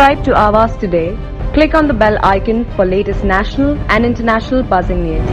Subscribe to Awaaz today. Click on the bell icon for latest national and international buzzing news.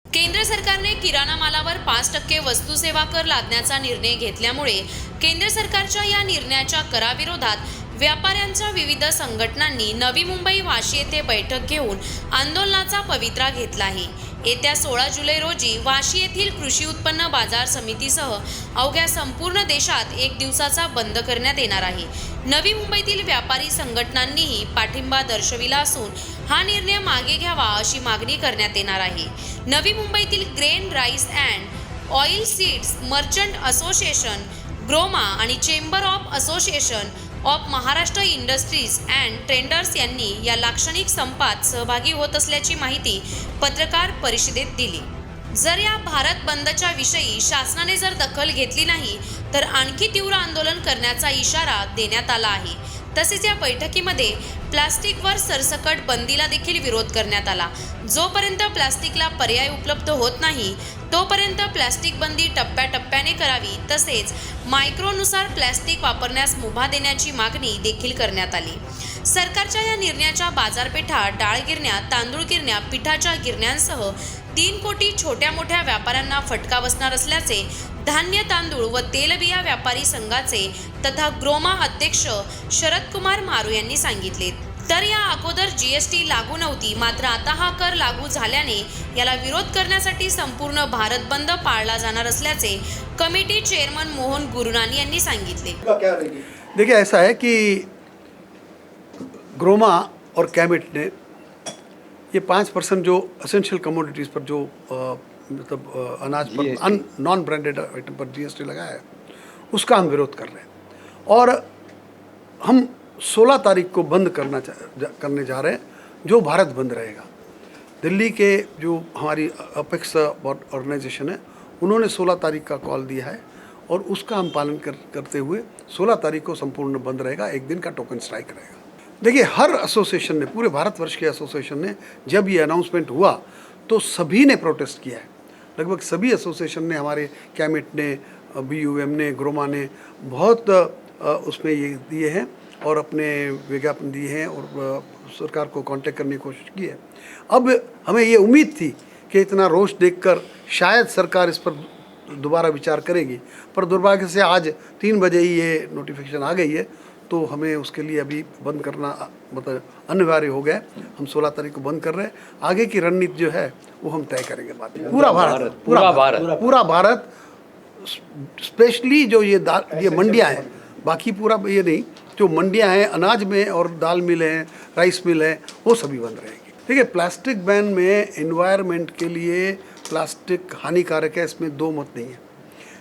केंद्र सरकारने किराणा मालावर 5% वस्तू सेवा कर लादण्याचा निर्णय घेतल्यामुळे केंद्र सरकारच्या या निर्णयाच्या कराविरोधात व्यापाऱ्यांच्या विविध संघटनांनी नवी मुंबई वाशी येथे बैठक घेऊन आंदोलनाचा पवित्रा घेतला आहे. येत्या 16 जुलै रोजी वाशी येथील कृषी उत्पन्न बाजार समितीसह अवघ्या संपूर्ण देशात एक दिवसाचा बंद करण्यात येणार आहे. नवी मुंबईतील व्यापारी संघटनांनीही पाठिंबा दर्शविला असून हा निर्णय मागे घ्यावा अशी मागणी करण्यात येणार आहे. नवी मुंबईतील grain rice and oil seeds merchant association, Groma आणि chamber of association of Maharashtra industries and traders यांनी या लाक्षणिक संपात सहभागी होत असल्याची माहिती पत्रकार परिषदेत दिली. जर या भारत बंदच्या विषयी शासनाने जर दखल घेतली नाही तर आणखी तीव्र आंदोलन करण्याचा इशारा देण्यात आला आहे. तसेच या बैठकीमध्ये प्लास्टिकवर सरसकट बंदीला देखील विरोध करण्यात आला. जोपर्यंत प्लास्टिकला पर्याय उपलब्ध होत नाही तोपर्यंत प्लास्टिक बंदी टप्प्याटप्प्याने करावी, तसेच मायक्रोनुसार प्लास्टिक वापरण्यास मुभा देण्याची मागणी देखील करण्यात आली. सरकारच्या या निर्णयाच्या बाजारपेठा, डाळ गिरण्या, तांदूळ गिरण्या, पिठाच्या गिरण्यांसह 3 कोटी छोट्या मोठ्या व्यापाऱ्यांना फटका बसणार असल्याचे धान्य, तांदूळ व तेलबिया व्यापारी संघाचे तथा ग्रोमा अध्यक्ष शरद कुमार मारू यांनी सांगितले. तर या अगोदर GST लागू नव्हती, मात्र आता हा कर लागू झाल्याने याला विरोध करण्यासाठी संपूर्ण भारत बंद पाळला जाणार असल्याचे कमिटी चेअरमन मोहन गुरुनानी यांनी सांगितले. देखिए, ऐसा है कि ग्रोमा और कैबिनेट ने ये 5% जो असेंशियल कमोडिटीज़ पर जो मतलब अनाज पर नॉन ब्रांडेड आइटम पर GST लगाया है, उसका हम विरोध कर रहे हैं. और हम 16 तारीख को बंद करने जा रहे हैं, जो भारत बंद रहेगा. दिल्ली के जो हमारी अपेक्स ऑर्गेनाइजेशन है, उन्होंने 16 तारीख का कॉल दिया है और उसका हम पालन करते हुए 16 तारीख को संपूर्ण बंद रहेगा. एक दिन का टोकन स्ट्राइक रहेगा. देखिए, हर एसोसिएशन ने, पूरे भारतवर्ष के एसोसिएशन ने, जब ये अनाउंसमेंट हुआ तो सभी ने प्रोटेस्ट किया है. लगभग सभी एसोसिएशन ने, हमारे कैबिनेट ने, BUM ने, ग्रोमा ने बहुत उसमें ये दिए हैं और अपने विज्ञापन दिए हैं और सरकार को कांटेक्ट करने की कोशिश की है. अब हमें ये उम्मीद थी कि इतना रोष देखकर शायद सरकार इस पर दोबारा विचार करेगी, पर दुर्भाग्य से आज 3 बजे ही ये नोटिफिकेशन आ गई है, तो हमें उसके लिए अभी बंद करना मतलब अनिवार्य हो गया. हम 16 तारीख को बंद कर रहे हैं. आगे की रणनीति जो है वो हम तय करेंगे बाद में. पूरा भारत स्पेशली जो ये मंडियाँ हैं, बाकी पूरा ये नहीं, जो मंडियाँ हैं अनाज में और दाल मिल हैं, राइस मिल हैं, वो सभी बंद रहेगी. देखिए, प्लास्टिक बैन में एनवायरनमेंट के लिए प्लास्टिक हानिकारक है, इसमें दो मत नहीं है.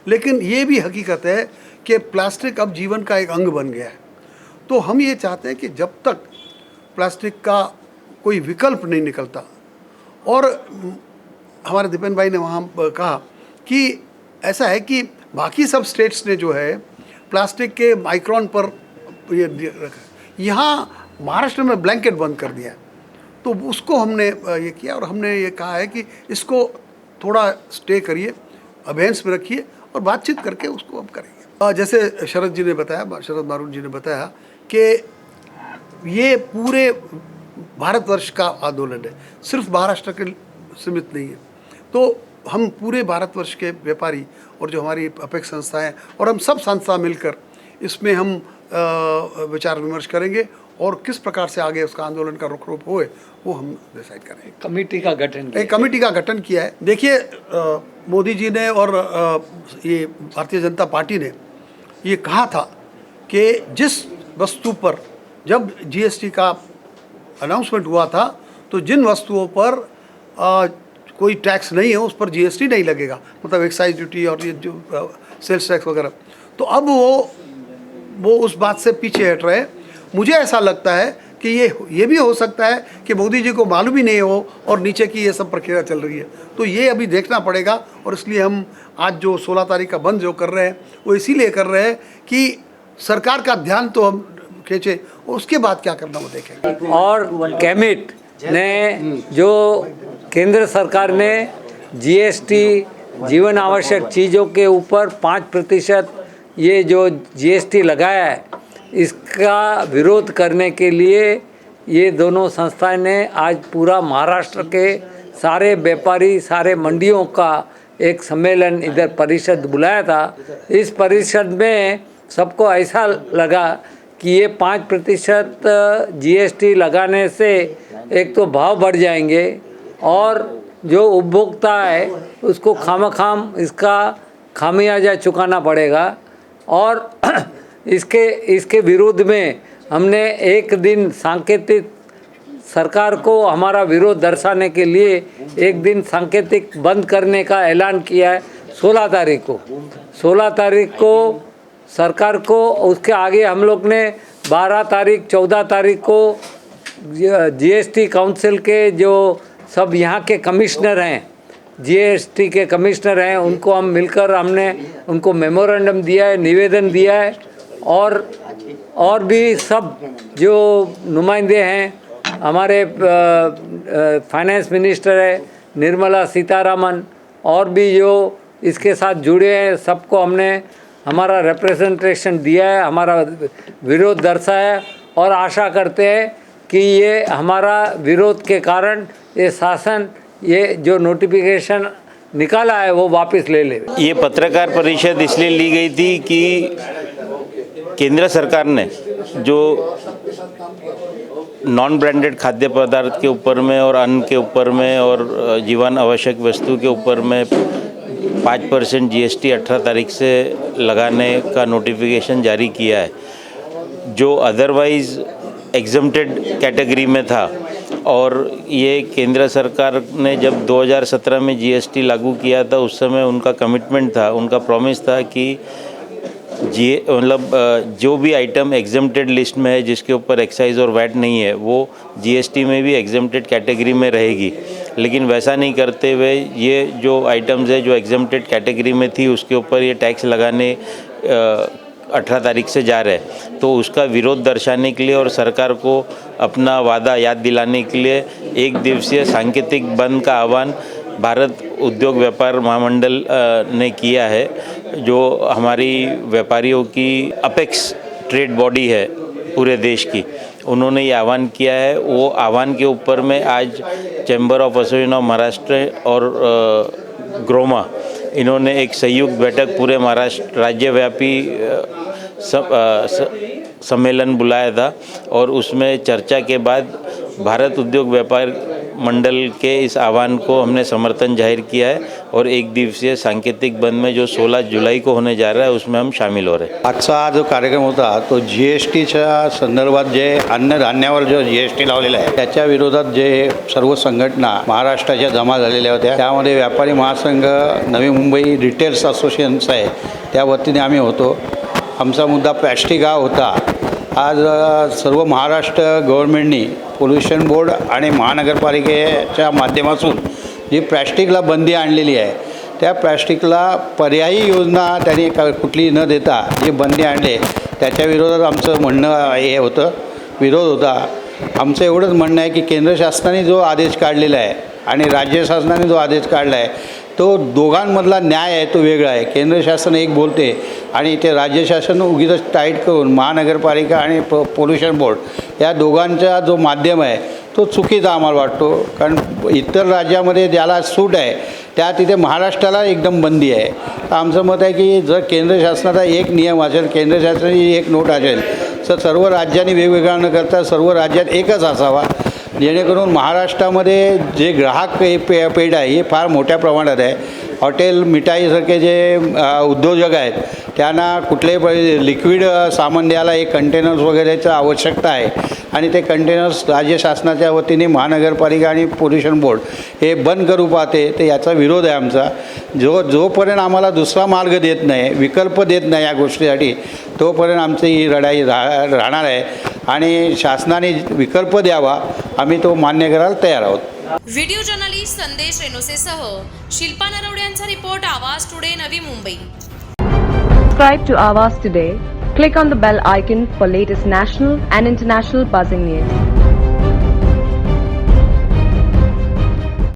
लेकिन ये भी हकीकत है कि प्लास्टिक अब जीवन का एक अंग बन गया है. तो हम ये चाहते हैं कि जब तक प्लास्टिक का कोई विकल्प नहीं निकलता, और हमारे दीपेन भाई ने वहाँ कहा कि ऐसा है कि बाकी सब स्टेट्स ने जो है प्लास्टिक के माइक्रोन पर ये रखा, यहाँ महाराष्ट्र में ब्लैंकेट बंद कर दिया. तो उसको हमने ये किया और हमने ये कहा है कि इसको थोड़ा स्टे करिए, अभ्यास में रखिए और बातचीत करके उसको अब करेंगे. जैसे शरद जी ने बताया, शरद मारू जी ने बताया कि ये पूरे भारतवर्ष का आंदोलन है, सिर्फ महाराष्ट्र के सीमित नहीं है. तो हम पूरे भारतवर्ष के व्यापारी और जो हमारी अपेक्स संस्थाएं और हम सब संस्था मिलकर इसमें हम विचार विमर्श करेंगे और किस प्रकार से आगे उसका आंदोलन का रुख रूप होए वो हम डिसाइड करेंगे. कमेटी का गठन किया है. देखिए, मोदी जी ने और ये भारतीय जनता पार्टी ने ये कहा था कि जिस वस्तु पर जब GST का अनाउंसमेंट हुआ था तो जिन वस्तुओं पर कोई टैक्स नहीं है उस पर GST नहीं लगेगा, मतलब एक्साइज ड्यूटी और ये जो सेल्स टैक्स वगैरह. तो अब वो उस बात से पीछे हट रहे. मुझे ऐसा लगता है कि ये भी हो सकता है कि मोदी जी को मालूम ही नहीं हो और नीचे की ये सब प्रक्रिया चल रही है. तो ये अभी देखना पड़ेगा और इसलिए हम आज जो 16 तारीख का बंद जो कर रहे हैं वो इसीलिए कर रहे हैं कि सरकार का ध्यान तो हम खींचे और उसके बाद क्या करना वो देखेंगे. और कैबिनेट ने जो केंद्र सरकार ने जीएसटी जीवन आवश्यक चीज़ों के ऊपर 5% ये जो जीएसटी लगाया है, इसका विरोध करने के लिए ये दोनों संस्थाएं ने आज पूरा महाराष्ट्र के सारे व्यापारी, सारे मंडियों का एक सम्मेलन इधर परिषद बुलाया था। इस परिषद में सबको ऐसा लगा कि ये 5% जीएसटी लगाने से एक तो भाव बढ़ जाएंगे और जो उपभोक्ता है उसको खामखाम इसका खामियाजा चुकाना पड़ेगा। और इसके विरोध में हमने एक दिन सांकेतिक सरकार को हमारा विरोध दर्शाने के लिए एक दिन सांकेतिक बंद करने का ऐलान किया है 16 तारीख को। 16 तारीख को सरकार को, उसके आगे हम लोग ने 12 तारीख 14 तारीख को जीएसटी काउंसिल के जो सब यहाँ के कमिश्नर हैं, जीएसटी के कमिश्नर हैं, उनको हम मिलकर हमने उनको मेमोरेंडम दिया है, निवेदन दिया है। और भी सब जो नुमाइंदे हैं, हमारे फाइनेंस मिनिस्टर है निर्मला सीतारामन, और भी जो इसके साथ जुड़े हैं, सबको हमने हमारा रिप्रेजेंटेशन दिया है, हमारा विरोध दर्शाया है और आशा करते हैं कि ये हमारा विरोध के कारण ये शासन ये जो नोटिफिकेशन निकाला है वो वापस ले ले। ये पत्रकार परिषद इसलिए ली गई थी कि केंद्र सरकार ने जो नॉन ब्रांडेड खाद्य पदार्थ के ऊपर में और अन्न के ऊपर में और जीवन आवश्यक वस्तु के ऊपर में 5% जीएसटी 18 तारीख से लगाने का नोटिफिकेशन जारी किया है, जो अदरवाइज़ एग्जम्प्टेड कैटेगरी में था। और ये केंद्र सरकार ने जब 2017 में जीएसटी लागू किया था, उस समय उनका कमिटमेंट था, उनका प्रॉमिस था कि जो भी आइटम एग्जम्प्टेड लिस्ट में है, जिसके ऊपर एक्साइज और वैट नहीं है, वो जीएसटी में भी एग्जम्प्टेड कैटेगरी में रहेगी। लेकिन वैसा नहीं करते हुए ये जो आइटम्स है जो एग्जम्प्टेड कैटेगरी में थी, उसके ऊपर ये टैक्स लगाने 18 तारीख से जा रहे हैं। तो उसका विरोध दर्शाने के लिए और सरकार को अपना वादा याद दिलाने के लिए एक दिवसीय सांकेतिक बंद का आह्वान भारत उद्योग व्यापार महामंडल ने किया है, जो हमारी व्यापारियों की अपेक्स ट्रेड बॉडी है पूरे देश की। उन्होंने ये आह्वान किया है। वो आह्वान के ऊपर में आज chamber of association of Maharashtra और ग्रोमा, इन्होंने एक संयुक्त बैठक पूरे महाराष्ट्र राज्यव्यापी सम्मेलन बुलाया था और उसमें चर्चा के बाद भारत उद्योग व्यापार मंडल के इस आह्वान को हमने समर्थन जाहिर किया है और एक दिवसीय सांकेतिक बंद में जो 16 जुलाई को होने जा रहा है उसमें हम शामिल हो रहे हैं। आजचा जो कार्यक्रम होता तो जीएसटीच्या संदर्भात जे अन्नधान्यावर जो जीएसटी लावलेला आहे त्याच्या विरोधात जे सर्व संघटना महाराष्ट्राच्या जमा झालेल्या होत्या, त्यामध्ये व्यापारी महासंघ, नवी मुंबई रिटेल्स असोसिएशन्स आहे, त्या वतीने आम्ही होतो। आमचा मुद्दा प्लॅस्टिक हा होता। आज सर्व महाराष्ट्र गव्हर्नमेंटनी पोल्युशन बोर्ड आणि महानगरपालिकेच्या माध्यमातून जी प्लॅस्टिकला बंदी आणलेली आहे, त्या प्लॅस्टिकला पर्यायी योजना त्यांनी कुठली न देता जी बंदी आणली त्याच्या विरोधात आमचं म्हणणं हे होतं, विरोध होता। आमचं एवढंच म्हणणं आहे की केंद्र शासनाने जो आदेश काढलेला आहे आणि राज्य शासनाने जो आदेश काढला आहे तो दोघांमधला न्याय आहे तो वेगळा आहे। केंद्र शासन एक बोलते आणि ते राज्य शासन उगीच टाईट करून महानगरपालिका आणि पोल्युशन बोर्ड या दोघांचा जो माध्यम आहे तो चुकीचा आम्हाला वाटतो। कारण इतर राज्यामध्ये ज्याला सूट आहे त्या तिथे महाराष्ट्राला एकदम बंदी आहे। तर आमचं मत आहे की जर केंद्र शासनाचा एक नियम असेल, केंद्र शासनाची एक नोट असेल, तर सर्व राज्यांनी वेगवेगळा न करता सर्व राज्यात एकच असावा, जेणेकरून महाराष्ट्रामध्ये जे ग्राहक पेढ आहे हे फार मोठ्या प्रमाणात आहे। हॉटेल मिठाईसारखे जे उद्योजक आहेत त्यांना कुठलेही लिक्विड सामान द्यायला एक कंटेनर्स वगैरेचं आवश्यकता आहे आणि ते कंटेनर्स राज्य शासनाच्या वतीने महानगरपालिका आणि पोल्युशन बोर्ड हे बंद करू पाहते। तर याचा विरोध आहे आमचा। जोपर्यंत आम्हाला दुसरा मार्ग देत नाही, विकल्प देत नाही या गोष्टीसाठी, तोपर्यंत आमची ही लढाई राहणार आहे आणि शासनाने विकल्प द्यावा, आम्ही तो मान्य करायला तयार आहोत। व्हिडिओ जर्नलिस्ट संदेश रेणुसेसह शिल्पा नरवडे यांचा रिपोर्ट, आवाज today, Navi Mumbai. Subscribe to Awaaz today. Click on the bell icon for latest national and international buzzing news.